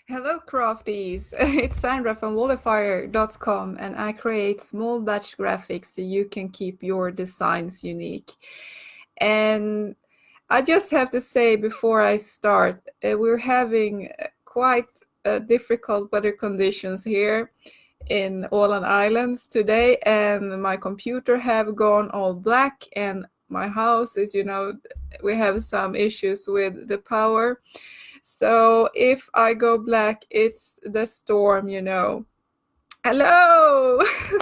Hello crafties, it's Sandra from Wallifyer.com and I create small batch graphics so you can keep your designs unique. And I just have to say before I start, we're having quite difficult weather conditions here in Åland Islands today, and my computer have gone all black and my house is, we have some issues with the power. So if I go black, it's the storm. Hello,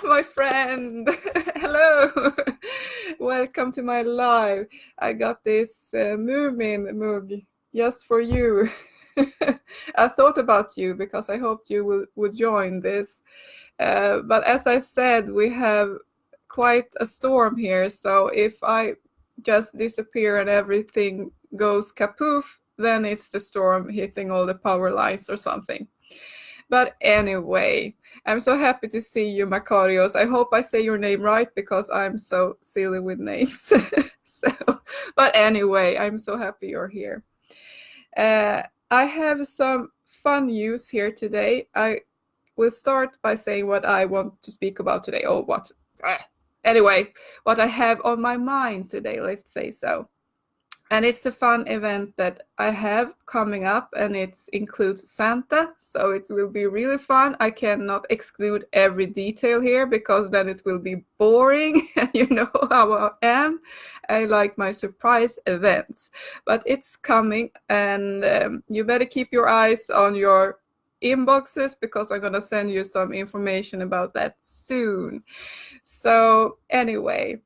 my friend. Hello. Welcome to my live. I got this Moomin mug just for you. I thought about you because I hoped you would join this. But as I said, we have quite a storm here. So if I just disappear and everything goes kapoof, then it's the storm hitting all the power lines or something. But anyway, I'm so happy to see you, Makarios. I hope I say your name right because I'm so silly with names. But anyway, I'm so happy you're here. I have some fun news here today. I will start by saying what I want to speak about today. Anyway, what I have on my mind today, let's say so. And it's the fun event that I have coming up, and it includes Santa, so it will be really fun. I cannot exclude every detail here because then it will be boring. You know how I am. I like my surprise events, but it's coming, and you better keep your eyes on your inboxes because I'm going to send you some information about that soon. So anyway,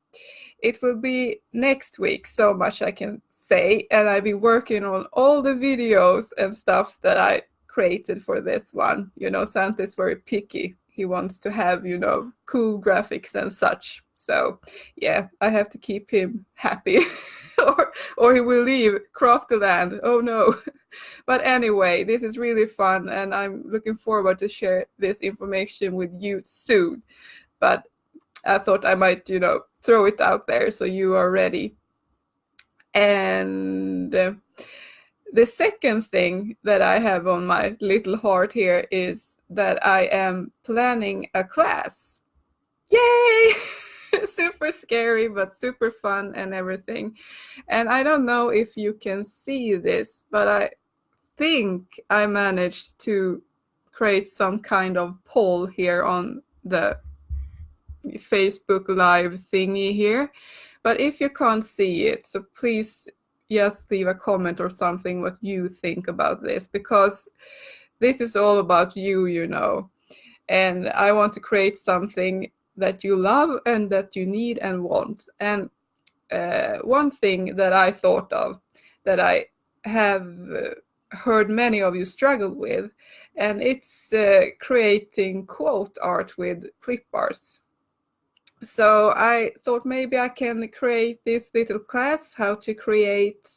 it will be next week, so much I can say, and I've been working on all the videos and stuff that I created for this one. Santa is very picky. He wants to have, cool graphics and such. So yeah, I have to keep him happy or he will leave Crafterland. Oh no. But anyway, this is really fun and I'm looking forward to share this information with you soon. But I thought I might, throw it out there so you are ready. And the second thing that I have on my little heart here is that I am planning a class. Yay! Super scary, but super fun and everything. And I don't know if you can see this, but I think I managed to create some kind of poll here on the Facebook Live thingy here. But if you can't see it, so please just leave a comment or something what you think about this, because this is all about you, and I want to create something that you love and that you need and want. And one thing that I thought of that I have heard many of you struggle with, and it's creating quote art with clip arts. So I thought maybe I can create this little class, how to create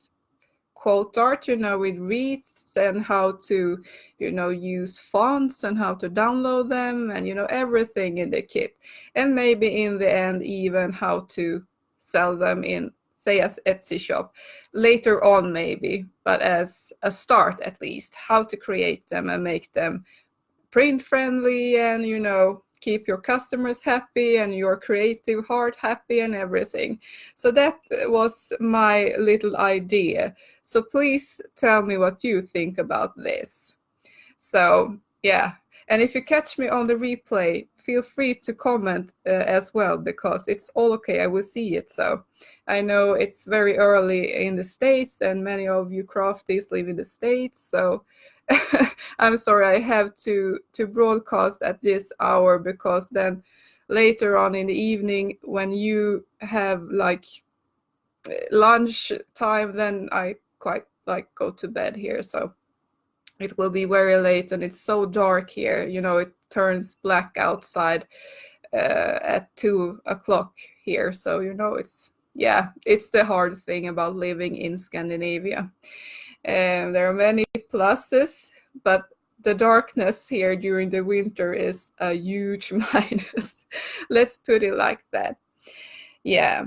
quote art, with wreaths and how to, use fonts and how to download them and, everything in the kit. And maybe in the end, even how to sell them in, say, as Etsy shop later on maybe, but as a start at least, how to create them and make them print friendly and, keep your customers happy and your creative heart happy and everything. So that was my little idea. So please tell me what you think about this. So yeah, and if you catch me on the replay, feel free to comment as well, because it's all okay. I will see it. So I know it's very early in the States and many of you crafties live in the States. So I'm sorry I have to broadcast at this hour, because then later on in the evening when you have like lunch time, then I quite like go to bed here. So it will be very late and it's so dark here. It turns black outside at 2:00 here. So, it's the hard thing about living in Scandinavia. There are many pluses, but the darkness here during the winter is a huge minus. Let's put it like that. Yeah.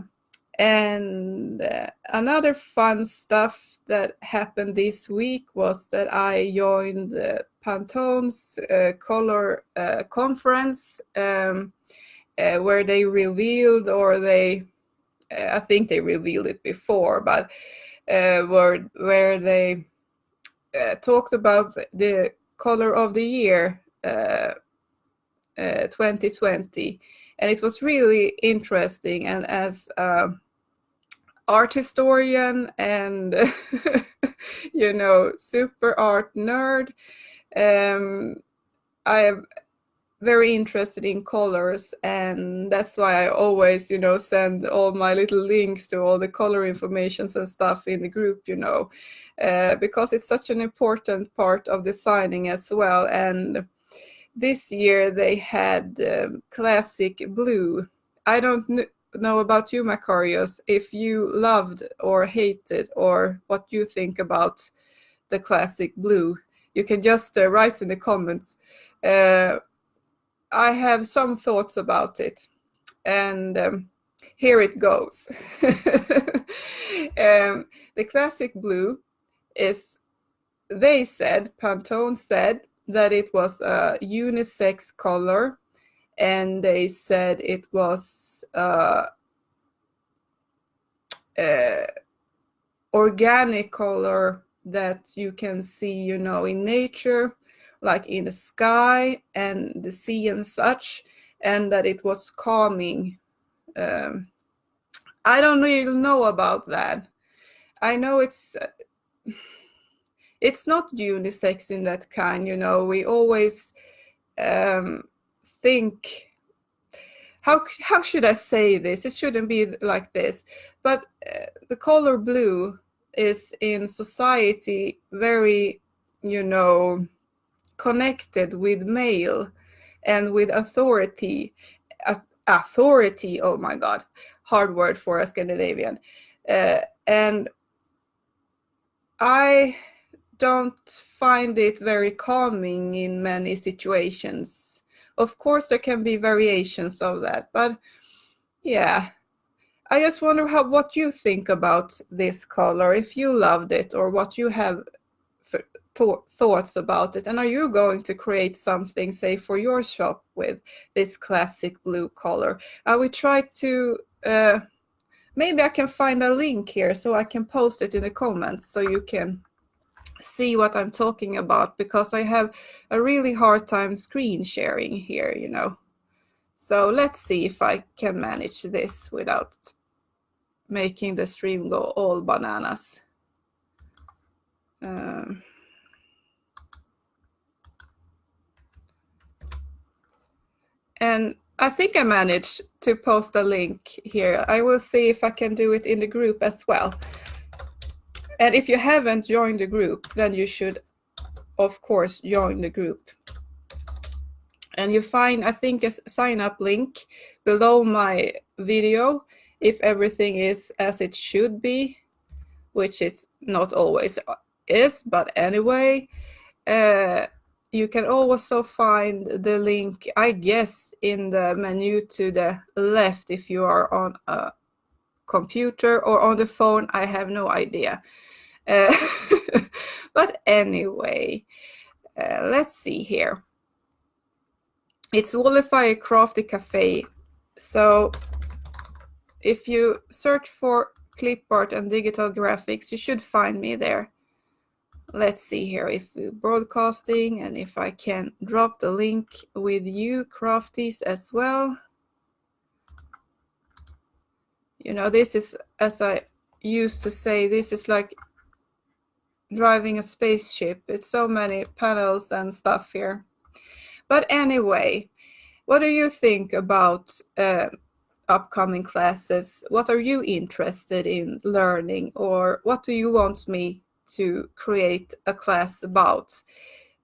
And another fun stuff that happened this week was that I joined Pantone's color conference, where they revealed, or I think they revealed it before, but where they talked about the color of the year 2020, and it was really interesting. And as art historian and super art nerd, I am very interested in colors, and that's why I always send all my little links to all the color informations and stuff in the group, because it's such an important part of designing as well. And this year they had Classic Blue. I don't know about you, Macarius, if you loved or hated, or what you think about the Classic Blue. You can just write in the comments. I have some thoughts about it, and here it goes. The Classic Blue Pantone said that it was a unisex color, and they said it was organic color that you can see, in nature, like in the sky and the sea and such, and that it was calming. I don't really know about that. I know it's not unisex in that kind, we always think, how should I say this? It shouldn't be like this, but the color blue is in society very, connected with male and with authority. Authority, oh my God, hard word for a Scandinavian. And I don't find it very calming in many situations. Of course, there can be variations of that, but yeah, I just wonder what you think about this color, if you loved it, or what you have thoughts about it. And are you going to create something, say, for your shop with this Classic Blue color? I will try to, maybe I can find a link here so I can post it in the comments so you can see what I'm talking about, because I have a really hard time screen sharing here, So let's see if I can manage this without making the stream go all bananas. And I think I managed to post a link here. I will see if I can do it in the group as well. And if you haven't joined the group, then you should, of course, join the group. And you find, I think, a sign up link below my video if everything is as it should be, which it's not always is, but anyway. You can also find the link, I guess, in the menu to the left if you are on a computer or on the phone. I have no idea. But anyway, let's see here. It's Wallifyer Crafty Cafe. So if you search for clipart and digital graphics, you should find me there. Let's see here if we're broadcasting and if I can drop the link with you crafties as well. This is, as I used to say, this is like driving a spaceship. It's so many panels and stuff here. But anyway, what do you think about upcoming classes? What are you interested in learning, or what do you want me to create a class about?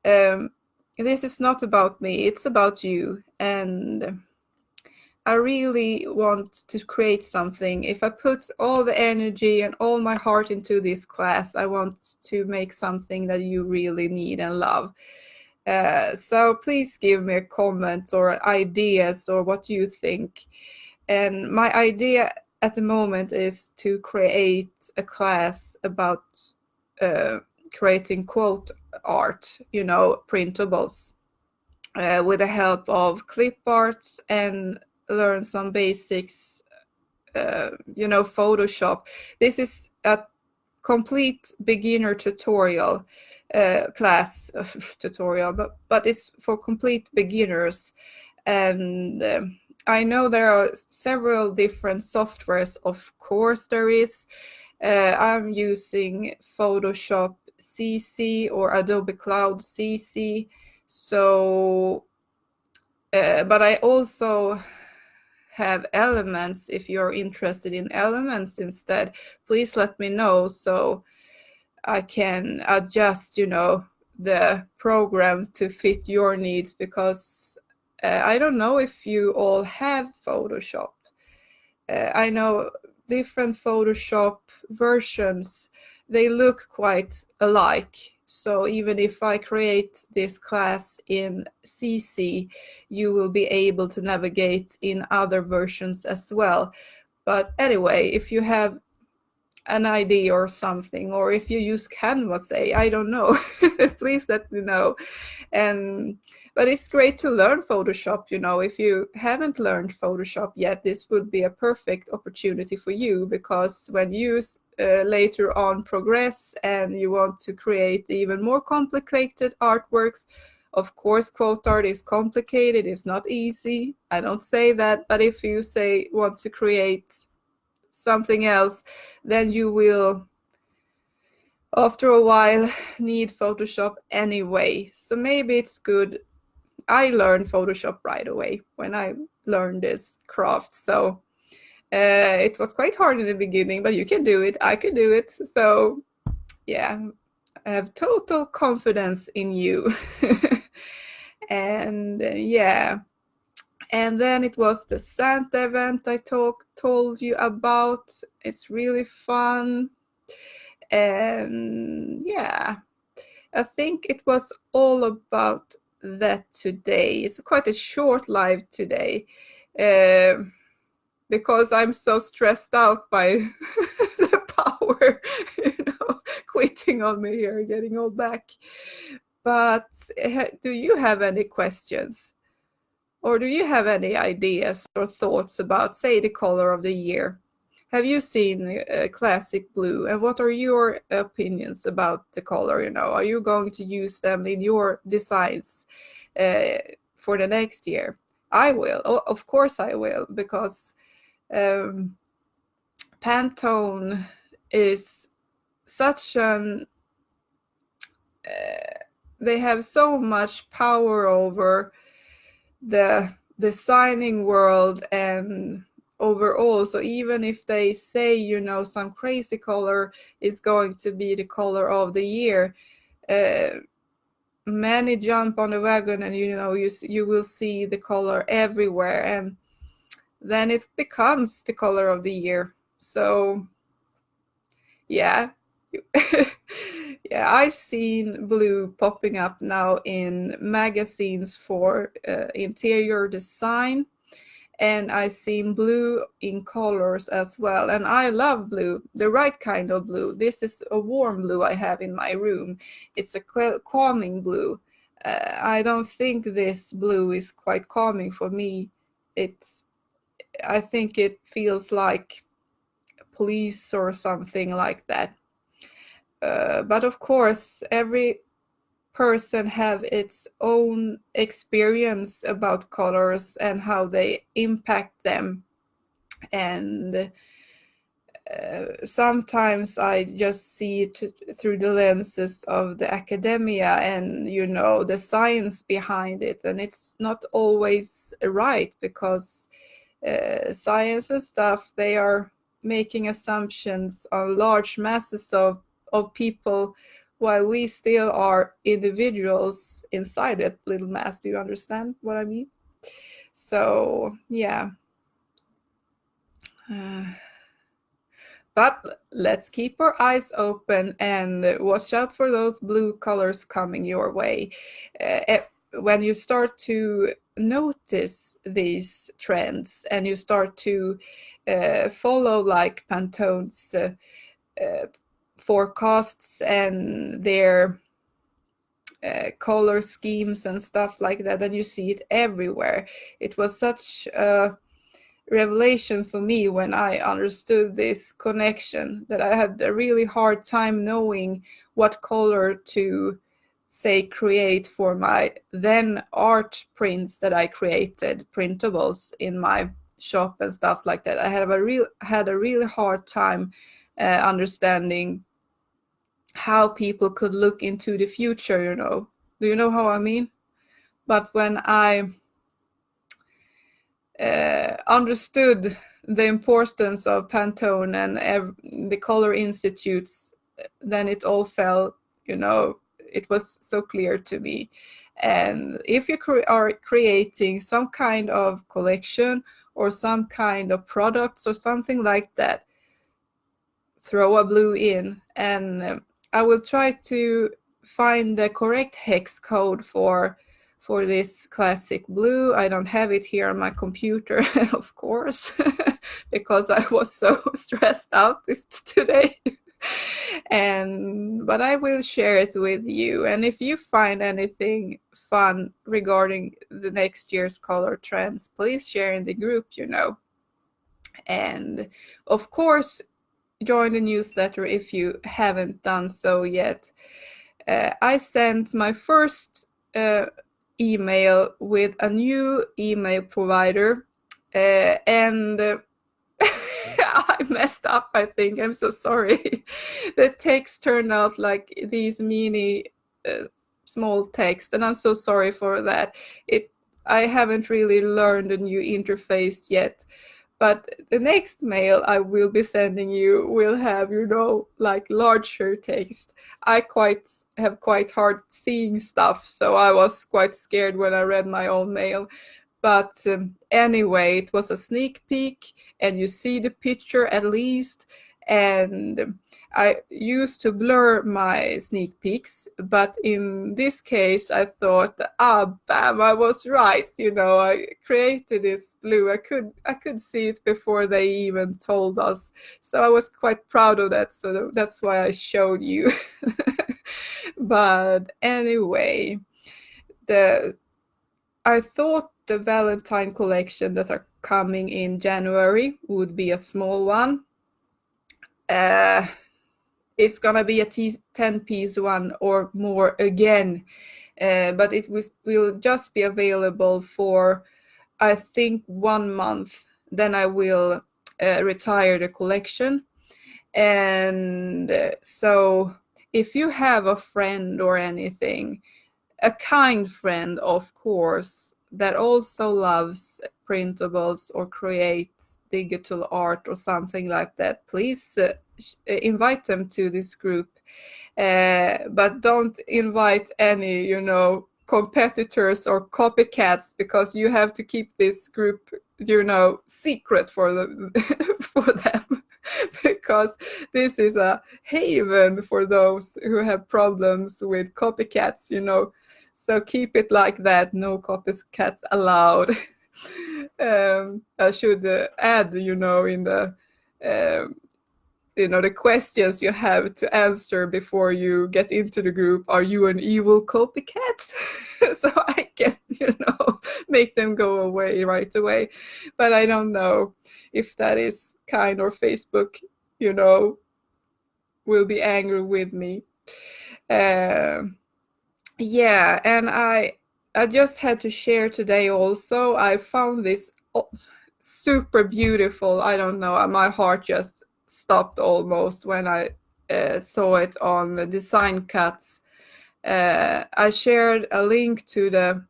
This is not about me, it's about you, and I really want to create something. If I put all the energy and all my heart into this class, I want to make something that you really need and love. So please give me a comment or ideas or what you think. And my idea at the moment is to create a class about creating quote art, printables, with the help of clipart, and learn some basics, Photoshop. This is a complete beginner tutorial class tutorial, but it's for complete beginners. And I know there are several different softwares. Of course there is. I'm using Photoshop CC or Adobe Cloud CC. So, but I also have Elements. If you're interested in Elements instead, please let me know so I can adjust, the program to fit your needs, because I don't know if you all have Photoshop. I know different Photoshop versions, they look quite alike. So even if I create this class in CC, you will be able to navigate in other versions as well. But anyway, if you have an idea or something, or if you use Canva, say, I don't know, please let me know. But it's great to learn Photoshop. If you haven't learned Photoshop yet, this would be a perfect opportunity for you, because when you later on progress and you want to create even more complicated artworks, of course, quote art is complicated, it's not easy, I don't say that, but if you say want to create something else, then you will after a while need Photoshop anyway. So maybe it's good. I learned Photoshop right away when I learned this craft. So it was quite hard in the beginning, but you can do it. I can do it. So yeah, I have total confidence in you. And yeah. And then it was the Santa event I told you about. It's really fun. And yeah, I think it was all about that today. It's quite a short live today, because I'm so stressed out by the power, quitting on me here, getting all back. But do you have any questions? Or do you have any ideas or thoughts about, say, the color of the year? Have you seen Classic Blue, and what are your opinions about the color? Are you going to use them in your designs for the next year? I will. Oh, of course I will, because Pantone is such an they have so much power over the designing world and overall. So even if they say, some crazy color is going to be the color of the year, many jump on the wagon, and you will see the color everywhere, and then it becomes the color of the year. So yeah. Yeah, I've seen blue popping up now in magazines for interior design, and I've seen blue in colors as well. And I love blue, the right kind of blue. This is a warm blue I have in my room. It's a calming blue. I don't think this blue is quite calming for me. I think it feels like police or something like that. But of course, every person have its own experience about colors and how they impact them. And sometimes I just see it through the lenses of the academia and, the science behind it. And it's not always right, because science and stuff, they are making assumptions on large masses of people, while we still are individuals inside that little mass. Do you understand what I mean? So yeah. But let's keep our eyes open and watch out for those blue colors coming your way. When you start to notice these trends and you start to follow like Pantone's forecasts and their color schemes and stuff like that, and you see it everywhere. It was such a revelation for me when I understood this connection, that I had a really hard time knowing what color to say create for my then art prints that I created, printables in my shop and stuff like that. I had a really hard time understanding how people could look into the future, you know. Do you know how I mean? But when I understood the importance of Pantone and the color institutes, then it all fell, you know, it was so clear to me. And if you are creating some kind of collection or some kind of products or something like that, throw a blue in, and I will try to find the correct hex code for this classic blue. I don't have it here on my computer, of course, because I was so stressed out today. But I will share it with you. And if you find anything fun regarding the next year's color trends, please share in the group, you know. And of course, join the newsletter if you haven't done so yet. I sent my first email with a new email provider, and I messed up, I think. I'm so sorry. The text turned out like these mini small text, and I'm so sorry for that. I haven't really learned a new interface yet. But the next mail I will be sending you will have, you know, like larger text. I have quite hard seeing stuff, so I was quite scared when I read my own mail. But anyway, it was a sneak peek, and you see the picture at least. And I used to blur my sneak peeks, but in this case, I thought, bam, I was right. You know, I created this blue. I could see it before they even told us. So I was quite proud of that. So that's why I showed you. But anyway, I thought the Valentine collection that are coming in January would be a small one. It's gonna be a 10-piece one or more again, but it will just be available for, I think, 1 month. Then I will retire the collection. And so if you have a friend or anything, a kind friend, of course, that also loves printables or creates digital art or something like that, please invite them to this group. But don't invite any, you know, competitors or copycats, because you have to keep this group, you know, secret for them. For them. Because this is a haven for those who have problems with copycats, you know. So keep it like that. No copycats allowed. I should add, you know, in the you know, the questions you have to answer before you get into the group. Are you an evil copycat? So I can, you know, make them go away right away. But I don't know if that is kind, or Facebook, you know, will be angry with me. Yeah, and I just had to share today also. I found this super beautiful. I don't know, my heart just stopped almost when I saw it on the Design Cuts. I shared a link to the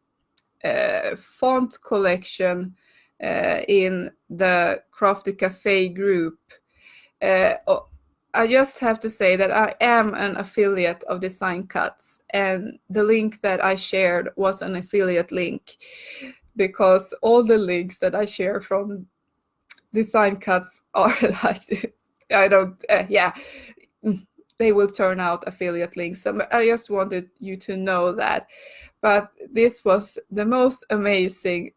font collection in the Crafty Cafe group. I just have to say that I am an affiliate of Design Cuts, and the link that I shared was an affiliate link, because all the links that I share from Design Cuts are like, I don't, yeah, they will turn out affiliate links. So I just wanted you to know that. But this was the most amazing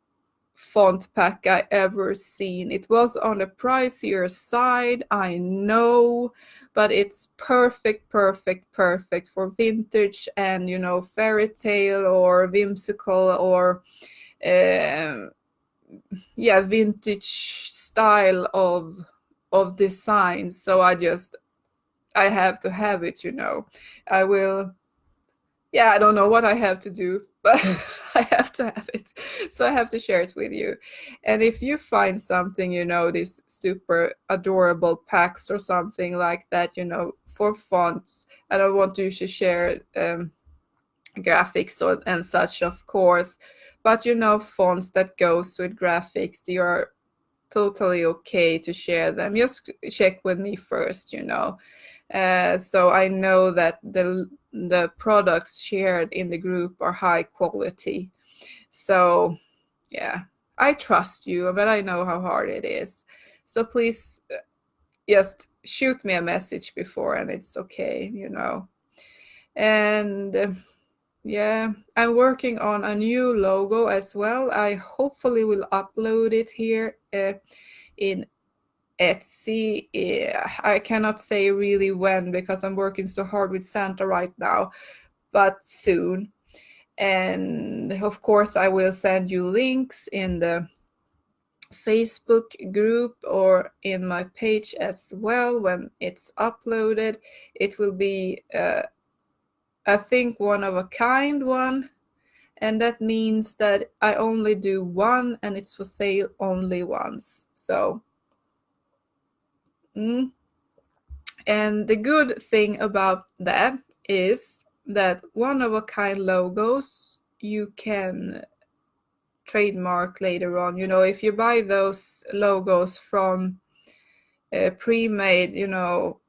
font pack I ever seen. It was on the pricier side, I know, but it's perfect for vintage and, you know, fairy tale or whimsical or yeah, vintage style of design. So I have to have it, you know. I will, yeah, I don't know what I have to do, but I have to have it. So I have to share it with you. And if you find something, you know, these super adorable packs or something like that, you know, for fonts, I don't want you to share graphics and such, of course, but you know, fonts that goes with graphics, you're totally okay to share them. Just check with me first, you know. So I know that the products shared in the group are high quality. So yeah, I trust you, but I know how hard it is. So please just shoot me a message before, and it's okay, you know. And yeah, I'm working on a new logo as well. I hopefully will upload it here in Etsy. I cannot say really when because I'm working so hard with Santa right now, but soon. And of course, I will send you links in the Facebook group or in my page as well when it's uploaded. It will be, I think, one of a kind one. And that means that I only do one and it's for sale only once. So, and the good thing about that is that one of a kind logos you can trademark later on. You know, if you buy those logos from pre-made, you know,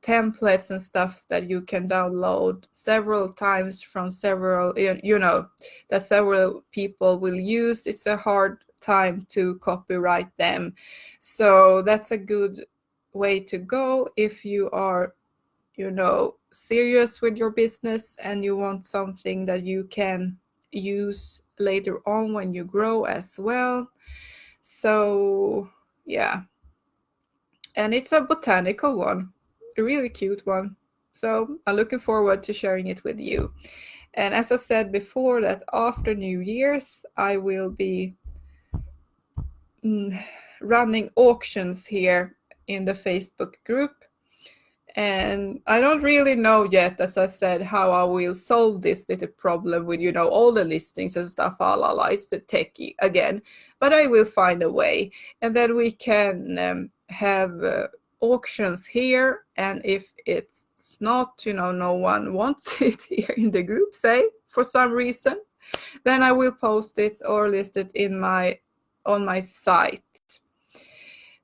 templates and stuff that you can download several times from several, you know, that several people will use, it's a hard time to copyright them. So that's a good way to go if you are, you know, serious with your business and you want something that you can use later on when you grow as well. So yeah, and it's a botanical one, a really cute one. So I'm looking forward to sharing it with you. And as I said before, that after New Year's, I will be running auctions here in the Facebook group. And I don't really know yet, as I said, how I will solve this little problem with, you know, all the listings and stuff. It's the techie again, but I will find a way. And then we can have auctions here. And if it's not, you know, no one wants it here in the group, say, for some reason, then I will post it or list it on my site.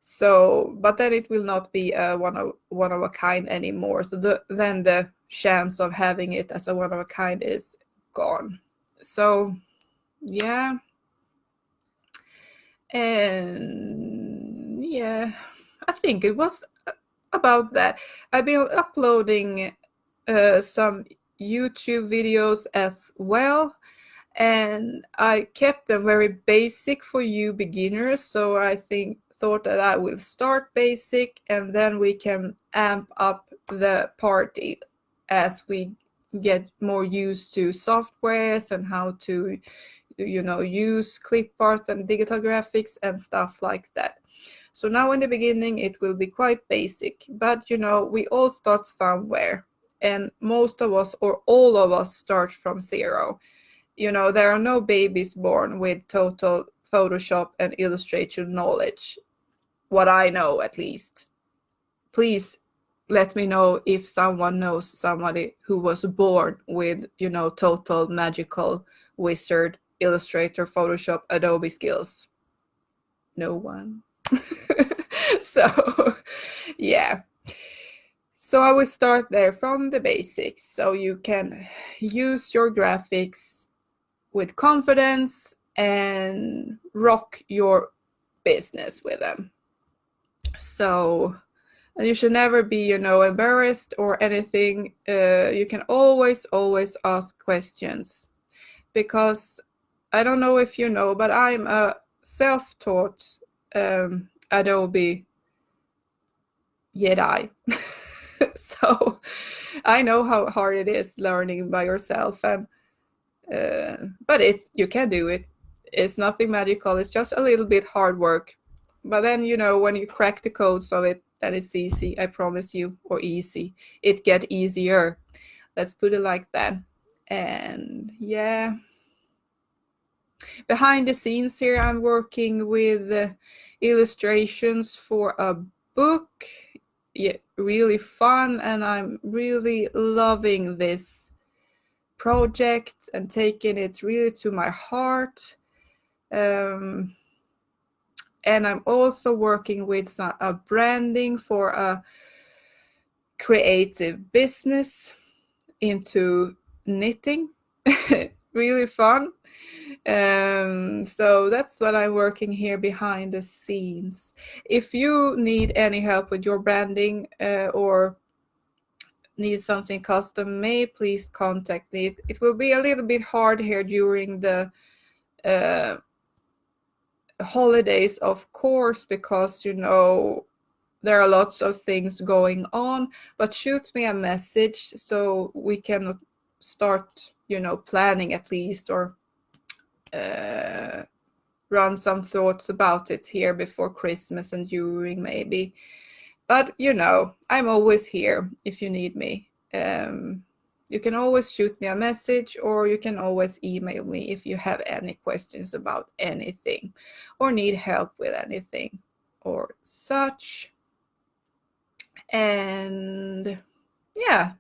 So, but then it will not be a one of a kind anymore. So then the chance of having it as a one of a kind is gone. So, yeah. And yeah, I think it was about that. I've been uploading some YouTube videos as well. And I kept them very basic for you beginners. So I thought that I will start basic and then we can amp up the party as we get more used to softwares and how to, you know, use clipart and digital graphics and stuff like that. So now in the beginning it will be quite basic, but you know, we all start somewhere and most of us or all of us start from zero. You know, there are no babies born with total Photoshop and Illustrator knowledge, what I know at least. Please let me know if someone knows somebody who was born with, you know, total magical wizard, Illustrator, Photoshop, Adobe skills. No one. So, yeah. So I will start there from the basics so you can use your graphics with confidence and rock your business with them. So And you should never be, embarrassed or anything. You can always, always ask questions, because I don't know if you know, but I'm a self-taught Adobe Jedi. So I know how hard it is learning by yourself, and but you can do it. It's nothing magical. It's just a little bit hard work. But then, when you crack the codes of it, then it's easy. I promise you, or easy. It get easier. Let's put it like that. And yeah, behind the scenes here, I'm working with illustrations for a book. Yeah, really fun, and I'm really loving this project and taking it really to my heart. And I'm also working with a branding for a creative business into knitting. Really fun. So that's what I'm working here behind the scenes. If you need any help with your branding or need something custom made, please contact me. It will be a little bit hard here during the holidays, of course, because there are lots of things going on, but shoot me a message so we can start planning at least, or run some thoughts about it here before Christmas and during maybe. But I'm always here if you need me. You can always shoot me a message, or you can always email me if you have any questions about anything or need help with anything or such. And yeah,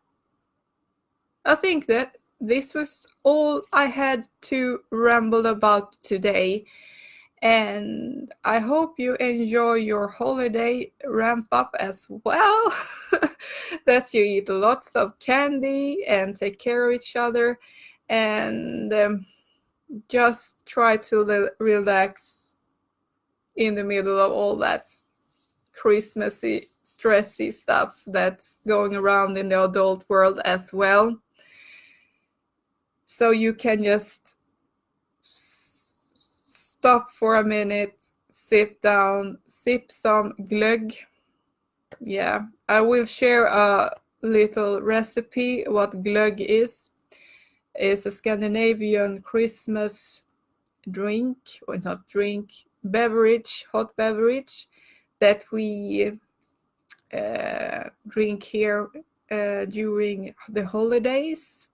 I think that this was all I had to ramble about today. And I hope you enjoy your holiday ramp up as well, that you eat lots of candy and take care of each other, and just try to relax in the middle of all that Christmassy, stressy stuff that's going around in the adult world as well. So you can just stop for a minute, sit down, sip some glögg. Yeah, I will share a little recipe what glögg is. It's a Scandinavian Christmas drink, or not drink, beverage, hot beverage that we drink here during the holidays.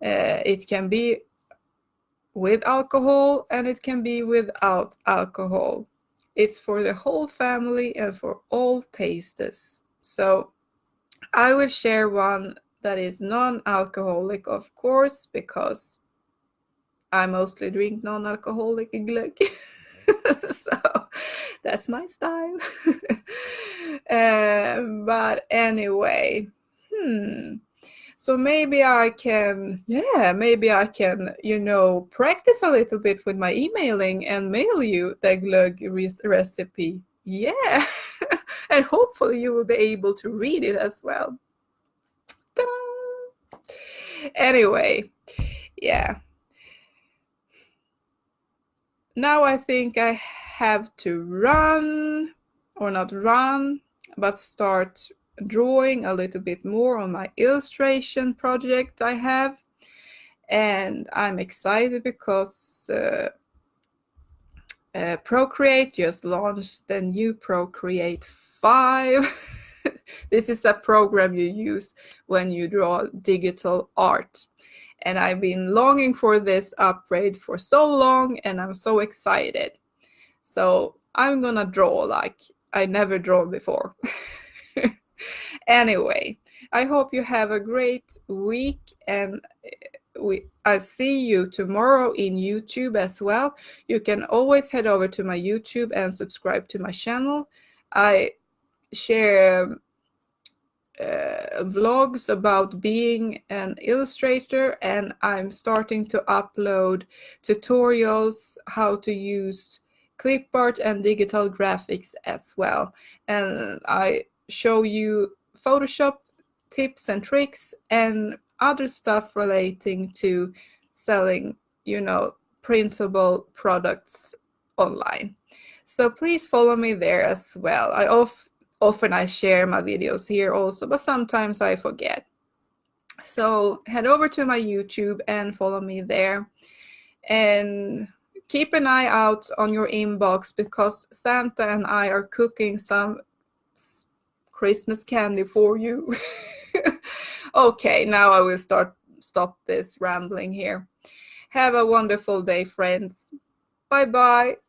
It can be with alcohol and it can be without alcohol. It's for the whole family and for all tastes. So I will share one that is non-alcoholic, of course, because I mostly drink non-alcoholic glögg. So that's my style. But anyway, so maybe I can, practice a little bit with my emailing and mail you the glögg recipe. Yeah. And hopefully you will be able to read it as well. Ta-da! Anyway, yeah. Now I think I have to run, or not run, but start drawing a little bit more on my illustration project I have. And I'm excited because Procreate just launched the new Procreate 5. This is a program you use when you draw digital art. And I've been longing for this upgrade for so long, and I'm so excited. So I'm gonna draw like I never drawn before. Anyway, I hope you have a great week, and I'll see you tomorrow in YouTube as well. You can always head over to my YouTube and subscribe to my channel. I share vlogs about being an illustrator, and I'm starting to upload tutorials how to use clipart and digital graphics as well. And I show you Photoshop tips and tricks and other stuff relating to selling, printable products online. So please follow me there as well. Often I share my videos here also, but sometimes I forget. So head over to my YouTube and follow me there. And keep an eye out on your inbox because Santa and I are cooking some Christmas candy for you. Okay, now I will stop this rambling here. Have a wonderful day, friends. Bye bye.